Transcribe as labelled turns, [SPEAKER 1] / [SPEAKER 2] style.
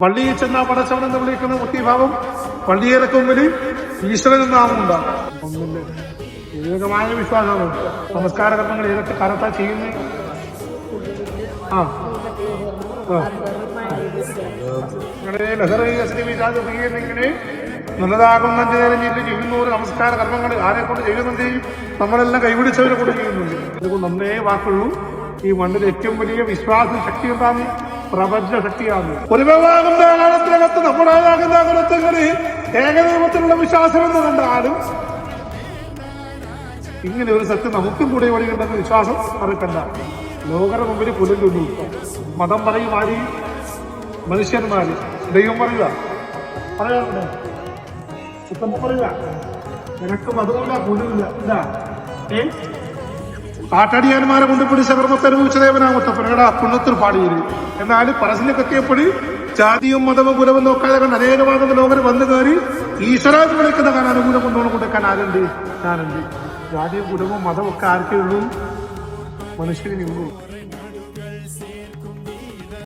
[SPEAKER 1] പള്ളിയിൽ ചെന്ന പടച്ചവൻ എന്ന് വിളിക്കുന്ന മുഖ്യഭാവം പള്ളിയിലൊക്കെ മുമ്പിൽ ഈശ്വരൻ എന്നാമുണ്ടാകും. ഒന്നിന്റെ ഏകമായ വിശ്വാസമാണ്. നമസ്കാര കർമ്മങ്ങൾ ഏതൊക്കെ കാലത്താ ചെയ്യുന്നത്? ഇങ്ങനെ നല്ലതാകുന്ന ചെയ്യുന്നവര് നമസ്കാര കർമ്മങ്ങൾ ആരെ കൊണ്ട് ചെയ്യുന്നുണ്ട്? നമ്മളെല്ലാം കൈപിടിച്ചവരെ കൊണ്ട് ചെയ്യുന്നുണ്ട്. അതുകൊണ്ട് ഒന്നേ വാക്കുള്ളൂ, ഈ മണ്ണിൽ ഏറ്റവും വലിയ വിശ്വാസ ശക്തി എന്താണ്? പ്രപഞ്ച ശക്തിയാണ്. ഒരുവാകുന്ന കാലത്തിനകത്ത് നമ്മുടേതാകുന്ന കുലത്തങ്ങളിൽ ഏകദൈവത്തിലുള്ള വിശ്വാസം എന്ന് കണ്ടാലും ഇങ്ങനെ ഒരു സത്യം നമുക്കും കൂടെ വഴിയുണ്ടെന്ന് വിശ്വാസം മറക്കണ്ട. ലോകരുടെ മുമ്പിൽ പുലരുന്നു. മതം പറയും ആര്? മനുഷ്യന്മാര്. ദൈവം പറയുക പറയാറുണ്ട്, ഇപ്പം പറയുക നിനക്ക് മതമില്ല പുലില്ല. എന്താ കാട്ടടിയാന്മാരെ കൊണ്ട് പിടിച്ച കർമ്മത്തെ അനുഭവിച്ചതേവനാമത്തപ്പനയുടെ പുണ്യത്തിൽ പാടിയത്. എന്നാൽ പറശ്ശിലേക്ക് എത്തിയപ്പോൾ ജാതിയും മതവും കുലവും നോക്കാതെ കണ്ട് അനേകമാകുന്ന ലോകർ വന്നു കയറി ഈശ്വരാജ് വിളിക്കുന്ന കാരണം അനുകൂലം കൊണ്ടുകൊണ്ട് കൊടുക്കാൻ ആരുണ്ട്? ഞാനുണ്ട്. ജാതിയും കുലവും മതവും ഒക്കെ ആർക്കേ ഉള്ളൂ? മനുഷ്യനുള്ളൂ.